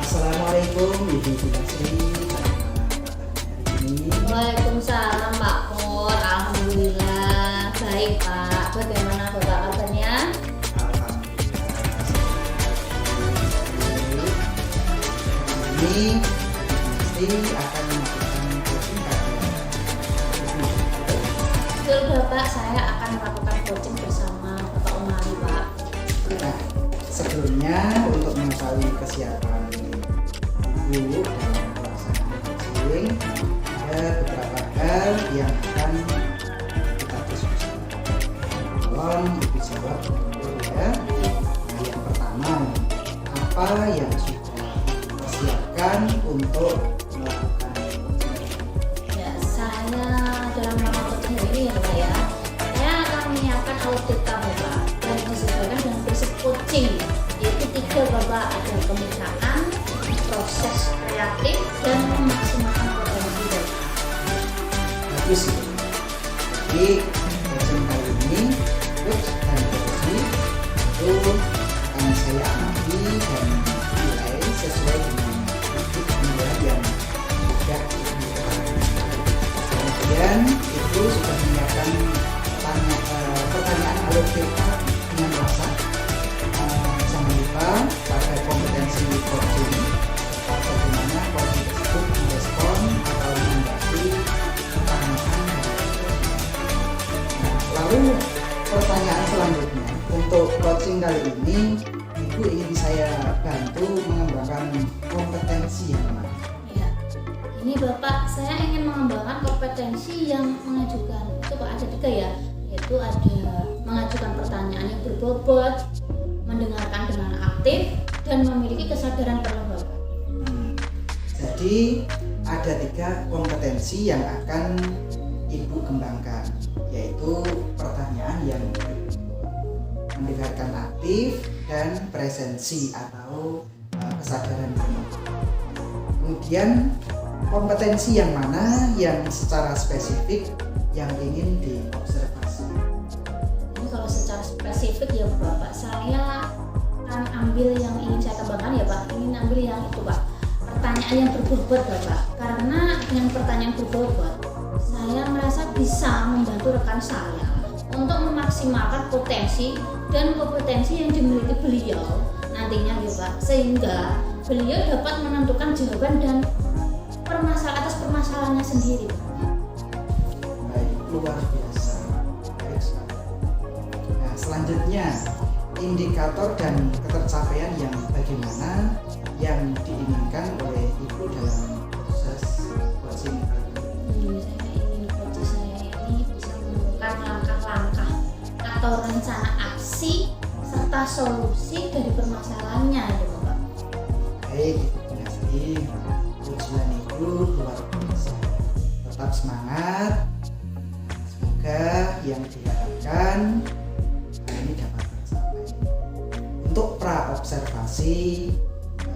Assalamualaikum Ibu Sri. Waalaikumsalam Pak Pur. Alhamdulillah baik Pak. Bagaimana Bapak kabarnya? Ini Sri akan melakukan coaching Betul Bapak, saya akan melakukan coaching bersama Bapak Umari Pak. Nah, sebelumnya untuk mengetahui kesiapan Ibu dalam pelaksanaan coaching, ada beberapa hal yang akan kita diskusikan. Tolong Ibu jawab dulu ya. Nah, yang pertama, apa yang sudah disiapkan untuk melakukan coaching? Ya, saya dalam melakukan coaching ini ya Pak ya, saya akan menyiapkan audit Bapak dan menyesuaikan dengan prinsip coaching, yaitu 3 Bapak, ada kemitraan, proses kreatif, dan memaksimalkan potensi Bapak. Bagus ya. Jadi coaching kali ini coach dan coaching itu akan saya amati dan nilai sesuai dengan titik nilai yang sudah ditentukan. Kemudian itu sudah menyiapkan pertanyaan alur kita dengan rasa. Jangan lupa pada kompetensi coaching tetap bagaimana coaching tersebut merespon atau menanggapi pertanyaan dari coaching. Lalu pertanyaan selanjutnya, untuk coaching kali ini Ibu ingin saya bantu mengembangkan kompetensi yang mana? Ya, ini Bapak, saya ingin mengembangkan kompetensi yang mengajukan. Itu Pak ada 3 ya, yaitu ada mengajukan pertanyaan yang berbobot, mendengarkan dengan aktif, dan memiliki kesadaran penuh Bapak. Jadi ada 3 kompetensi yang akan Ibu kembangkan, yaitu pertanyaan yang mendengarkan aktif dan presensi atau kesadaran penuh. Kemudian kompetensi yang mana yang secara spesifik yang ingin diobservasi? Ini kalau secara spesifik ya Bapak, saya akan ambil yang ingin saya kembangkan ya Pak. Ingin ambil yang itu Pak, pertanyaan yang berbobot Bapak. Karena dengan pertanyaan berbobot, saya merasa bisa membantu rekan saya untuk memaksimalkan potensi dan kompetensi yang dimiliki beliau nantinya ya Pak, sehingga beliau dapat menentukan jawaban dan atas permasalahannya sendiri. Baik, luar biasa. Baik sekali. Nah, selanjutnya indikator dan ketercapaian yang bagaimana yang diinginkan oleh Ibu dalam proses coaching kali ini? Saya ingin coach saya ini bisa menemukan langkah-langkah atau rencana aksi serta solusi dari permasalahannya ya Bapak. Baik, Ibu Gunasri, tujuan Ibu luar biasa. Tetap semangat. Semoga yang diharapkan hari ini dapat tercapai. Untuk pra-observasi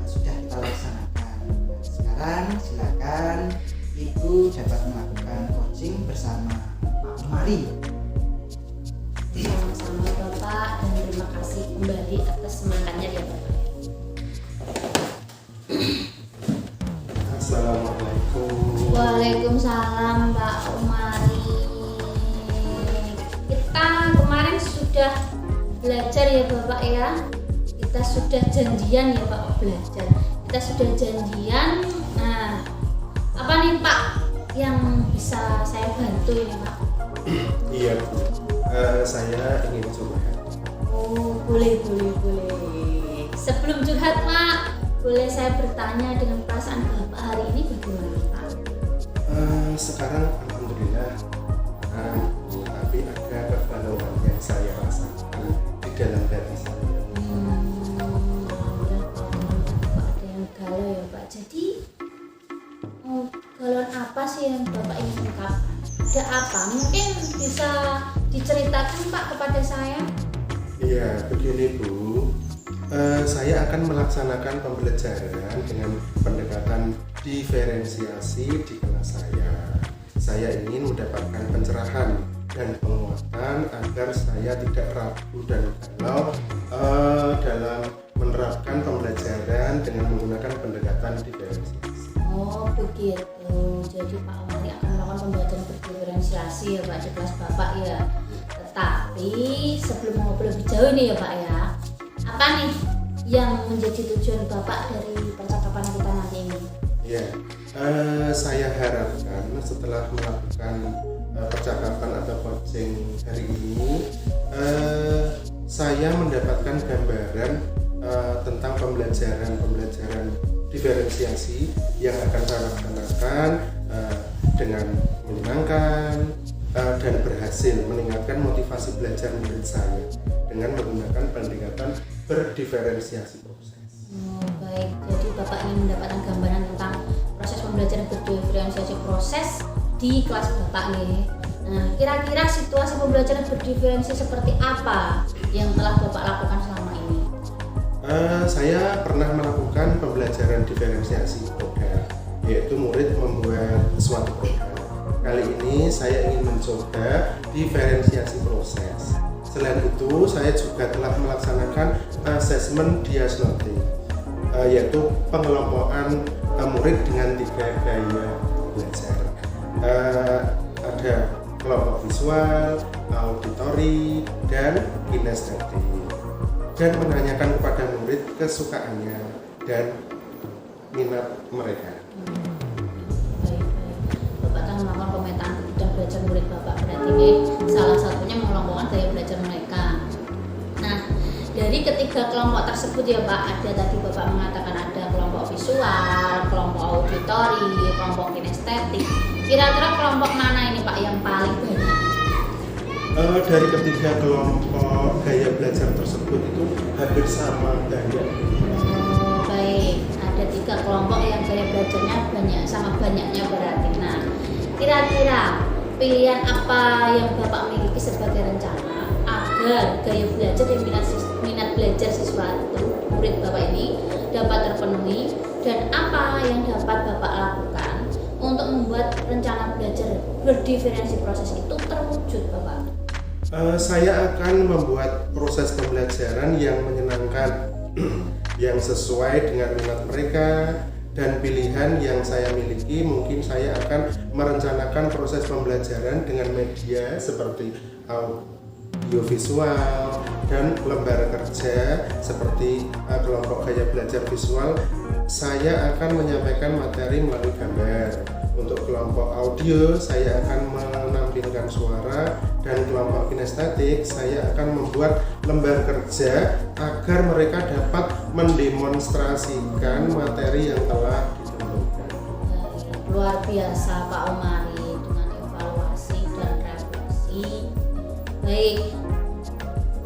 sudah kita laksanakan. Nah, sekarang silakan Ibu dapat melakukan coaching bersama Pak Umari. Sama-sama Bapak, dan terima kasih kembali atas semangatnya ya Bapak. Assalamualaikum. Waalaikumsalam Pak Umari. Kita kemarin sudah belajar ya Bapak ya. Kita sudah janjian ya Pak belajar. Kita sudah janjian. Nah, apa nih Pak yang bisa saya bantu ini Pak? Iya Bu, saya ingin curhat. Oh boleh. Sebelum curhat Pak, boleh saya bertanya dengan perasaan Bapak hari ini bagaimana Pak? Sekarang alhamdulillah, tapi ada kegalauan yang saya rasakan di dalam hati saya. Alhamdulillah kalau ada yang galau ya Pak. Jadi galauan apa sih yang Bapak ingin ungkapkan? Ada apa? Mungkin bisa diceritakan Pak kepada saya? Iya, begini Bu. Saya akan melaksanakan pembelajaran dengan pendekatan diferensiasi di kelas saya. Saya ingin mendapatkan pencerahan dan penguatan agar saya tidak ragu dan galau dalam menerapkan pembelajaran dengan menggunakan pendekatan diferensiasi. Oh begitu. Jadi Pak Omari akan melakukan pembelajaran berdiferensiasi ya Pak di kelas Bapak ya. Tetapi sebelum ngobrol lebih jauh ini ya Pak ya, apa nih yang menjadi tujuan Bapak dari percakapan kita nanti ini? Ya, saya harapkan setelah melakukan percakapan atau coaching hari ini, saya mendapatkan gambaran tentang pembelajaran diferensiasi yang akan saya laksanakan dengan menyenangkan dan berhasil meningkatkan motivasi belajar murid saya dengan menggunakan pendekatan berdiferensiasi proses. Baik, jadi Bapak ingin mendapatkan gambaran tentang proses pembelajaran berdiferensiasi proses di kelas Bapak nih. Nah, kira-kira situasi pembelajaran berdiferensiasi seperti apa yang telah Bapak lakukan selama ini? Saya pernah melakukan pembelajaran diferensiasi produk, yaitu murid membuat suatu produk. Kali ini saya ingin mencoba diferensiasi proses. Selain itu, saya juga telah melaksanakan asesmen diagnostik, yaitu pengelompokan murid dengan 3 gaya belajar. Ada kelompok visual, auditori, dan kinestetik. Dan menanyakan kepada murid kesukaannya dan minat mereka. Baik. Bapak akan melakukan pemetaan kebutuhan belajar murid Bapak. Berarti ini salah satunya mengelompokkan gaya belajar mereka. Nah, dari ketiga kelompok tersebut ya Pak, ada tadi Bapak mengatakan ada kelompok visual, kelompok auditori, kelompok kinestetik. Kira-kira kelompok mana ini Pak yang paling banyak? Dari ketiga kelompok gaya belajar tersebut itu hampir sama banyak. Baik, ada 3 kelompok yang gaya belajarnya banyak sama banyaknya berarti. Nah, kira-kira pilihan apa yang Bapak miliki sebagai rencana agar gaya belajar dan minat belajar siswa itu murid Bapak ini dapat terpenuhi, dan apa yang dapat Bapak lakukan untuk membuat rencana belajar berdiferensiasi proses itu terwujud Bapak? Saya akan membuat proses pembelajaran yang menyenangkan, yang sesuai dengan minat mereka dan pilihan yang saya miliki. Mungkin saya akan merencanakan proses pembelajaran dengan media seperti audiovisual dan lembar kerja seperti kelompok gaya belajar visual. Saya akan menyampaikan materi melalui gambar. Untuk kelompok audio, saya akan menampilkan suara, dan kelompok kinestetik, saya akan membuat lembar kerja agar mereka dapat mendemonstrasikan materi yang telah ditentukan. Luar biasa Pak Omari dengan evaluasi dan refleksi. Baik,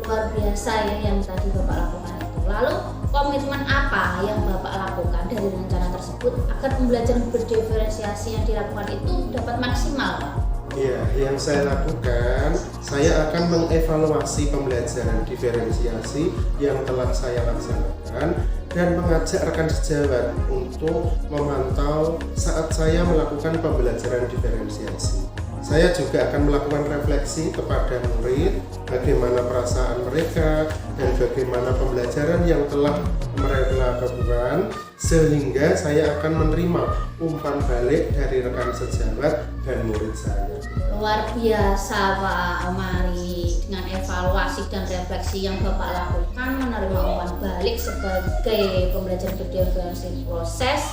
luar biasa ya yang tadi Bapak lakukan itu. Lalu komitmen apa yang Bapak lakukan dari rencana tersebut agar pembelajaran berdiferensiasi yang dilakukan itu dapat maksimal Pak? Ya, yang saya lakukan, saya akan mengevaluasi pembelajaran diferensiasi yang telah saya laksanakan dan mengajak rekan sejawat untuk memantau saat saya melakukan pembelajaran diferensiasi. Saya juga akan melakukan refleksi kepada murid, bagaimana perasaan mereka dan bagaimana pembelajaran yang telah mereka lakukan, sehingga saya akan menerima umpan balik dari rekan sejawat dan murid saya. Luar biasa Pak Omari, dengan evaluasi dan refleksi yang Bapak lakukan, menerima umpan balik sebagai pembelajaran berdiferensiasi proses.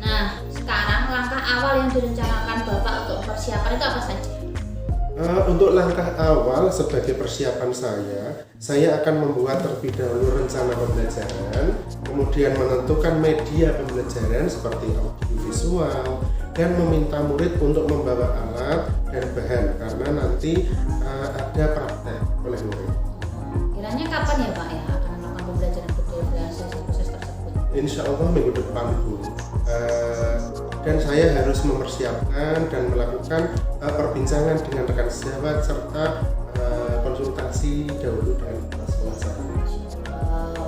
Nah, sekarang langkah awal yang direncanakan Bapak untuk persiapan itu apa saja? Untuk langkah awal sebagai persiapan saya akan membuat terlebih dahulu rencana pembelajaran, kemudian menentukan media pembelajaran seperti audiovisual, dan meminta murid untuk membawa alat dan bahan karena nanti ada praktek oleh murid. Kiranya kapan ya Pak ya akan melakukan pembelajaran bervariasi proses tersebut? Insya Allah minggu depan Bu. Dan saya harus mempersiapkan dan melakukan perbincangan dengan rekan sejawat serta konsultasi dahulu dengan kepala sekolah saya.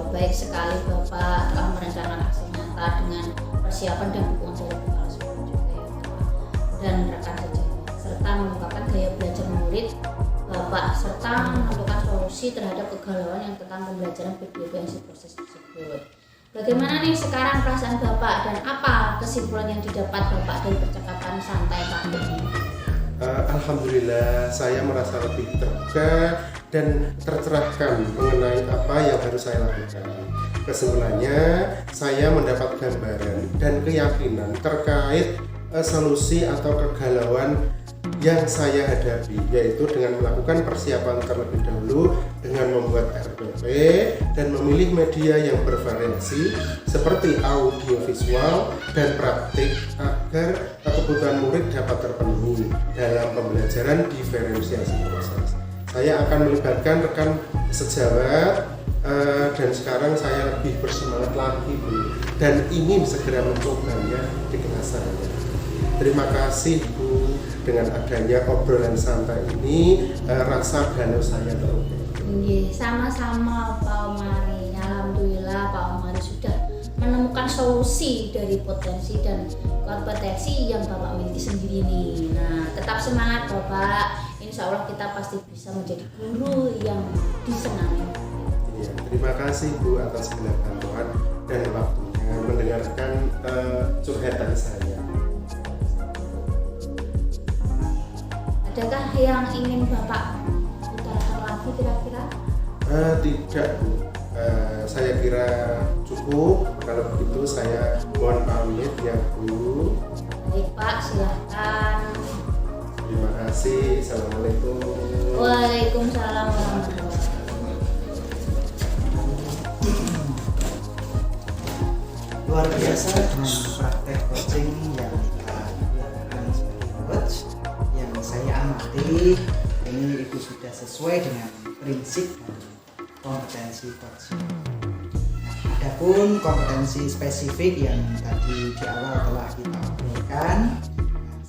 Baik sekali Bapak telah merencanakan aksi nyata dengan persiapan dan dukungan dari kepala sekolah juga ya Bapak dan rekan sejawat serta mengungkapkan gaya belajar murid Bapak serta menentukan solusi terhadap kegalauan yang tentang pembelajaran bervariasi proses tersebut. Bagaimana nih sekarang perasaan Bapak dan apa kesimpulan yang didapat Bapak dari percakapan santai Pak ini? Alhamdulillah saya merasa lebih terbuka dan tercerahkan mengenai apa yang harus saya lakukan. Kesimpulannya saya mendapat gambaran dan keyakinan terkait solusi atau kegalauan yang saya hadapi, yaitu dengan melakukan persiapan terlebih dahulu dengan membuat RPP dan memilih media yang bervariasi seperti audiovisual dan praktik agar kebutuhan murid dapat terpenuhi dalam pembelajaran diferensiasi proses. Saya akan melibatkan rekan sejawat dan sekarang saya lebih bersemangat lagi Bu dan ingin segera mencobanya di kelas saya. Terima kasih Bu, dengan adanya obrolan santai ini rasa galau saya terobati. Sama-sama Pak Omari. Alhamdulillah Pak Omari sudah menemukan solusi dari potensi dan kompetensi yang Bapak miliki sendiri nih. Nah, tetap semangat Bapak. Insya Allah kita pasti bisa menjadi guru yang disenangi. Ya, terima kasih Bu atas segala bantuan dan waktunya mendengarkan curhatan saya. Adakah yang ingin Bapak utarakan lagi kira-kira? Tidak Bu, saya kira cukup. Kalau begitu saya mohon pamit ya Bu. Baik Pak, silahkan. Terima kasih. Assalamualaikum. Waalaikumsalam warahmatullahi wabarakatuh. Luar biasa dengan praktek coaching yang kita lakukan sebagai coach. Yang saya amati ini Ibu sudah sesuai dengan prinsip dan kompetensi coaching. Nah, adapun kompetensi spesifik yang tadi di awal telah kita obrolkan,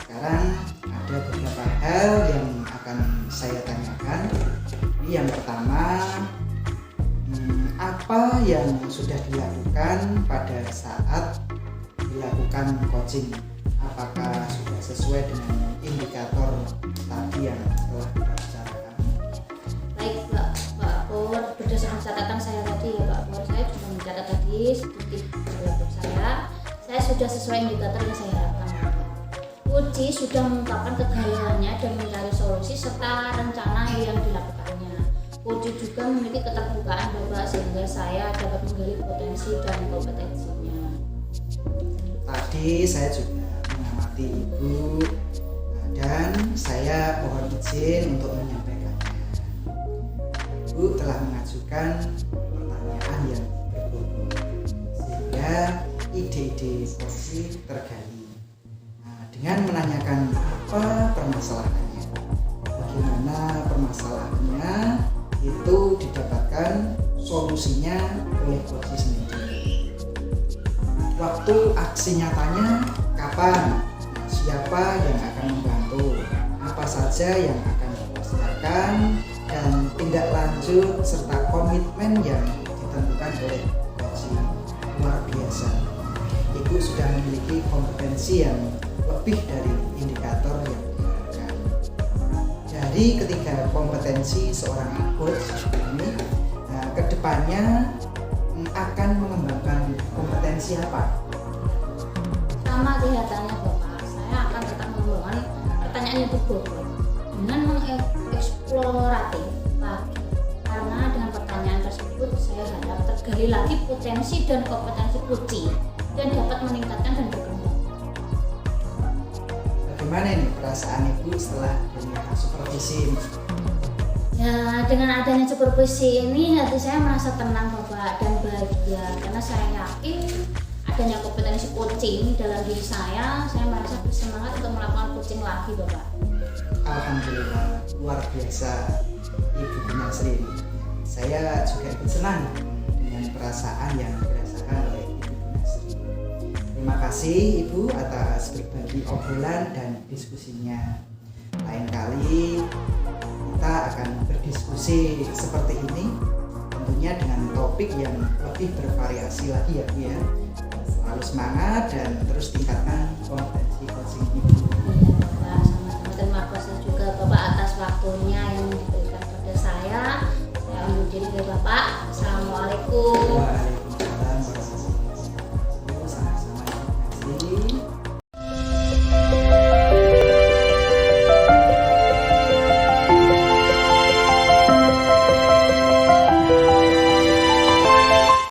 sekarang ada beberapa hal yang akan saya tanyakan. Ini yang pertama, apa yang sudah dilakukan pada saat dilakukan coaching? Apakah sudah sesuai dengan indikator tadi yang telah kita bicarakan? Baik Pak Pur, berdasarkan catatan saya tadi ya Pak Pur, saya sudah mencatat tadi sedikit di laptop saya sudah sesuai indikator yang saya harapkan Pak. Uji sudah mengungkapkan kegalauannya dan mencari solusi serta rencana yang dilakukannya. Uji juga memiliki keterbukaan Bapak sehingga saya dapat menggali potensi dan kompetensinya. Tadi saya juga mengamati Ibu dan saya mohon izin untuk menyampaikannya. Ibu telah mengajukan pertanyaan yang berbobot sehingga ide-ide porsi tergali. Nah, dengan menanyakan apa permasalahannya, bagaimana permasalahannya itu didapatkan solusinya oleh porsi sendiri. Waktu aksi nyatanya kapan? Siapa yang akan membantu? Apa saja yang akan dilaksanakan? Dan tindak lanjut serta komitmen yang ditentukan oleh porsi. Luar biasa. Ibu sudah memiliki kompetensi yang lebih dari indikator yang diharapkan. Dari ketiga kompetensi seorang coach ini, kedepannya akan mengembangkan kompetensi apa? Sama kelihatannya Bapak, saya akan tetap mengembangkan pertanyaan yang berbobot dengan mengeksploratif lagi. Karena dengan pertanyaan tersebut saya harap tergali lagi potensi dan kompetensi uji dan dapat meningkatkan dan berkembang. Bagaimana Bagaimana ini perasaan Ibu setelah adanya supervisi ini? Ya, dengan adanya supervisi ini hati saya merasa tenang Bapak dan bahagia karena saya yakin adanya kompetensi coaching dalam diri saya merasa bersemangat untuk melakukan coaching lagi Bapak. Alhamdulillah, luar biasa Ibu Bu Nasrin. Saya juga ikut senang dengan perasaan yang dirasakan oleh Ibu Bu Nasrin. Terima kasih Ibu atas berbagi obrolan dan diskusinya. Lain kali kita akan berdiskusi seperti ini, tentunya dengan topik yang lebih bervariasi lagi ya Bu ya. Selalu semangat dan terus tingkatkan kompetensi coaching Ibu. Iya Bapak, sama-sama terima kasih juga Bapak atas waktunya yang diberikan pada saya. Saya undur diri dari Bapak. Assalamualaikum.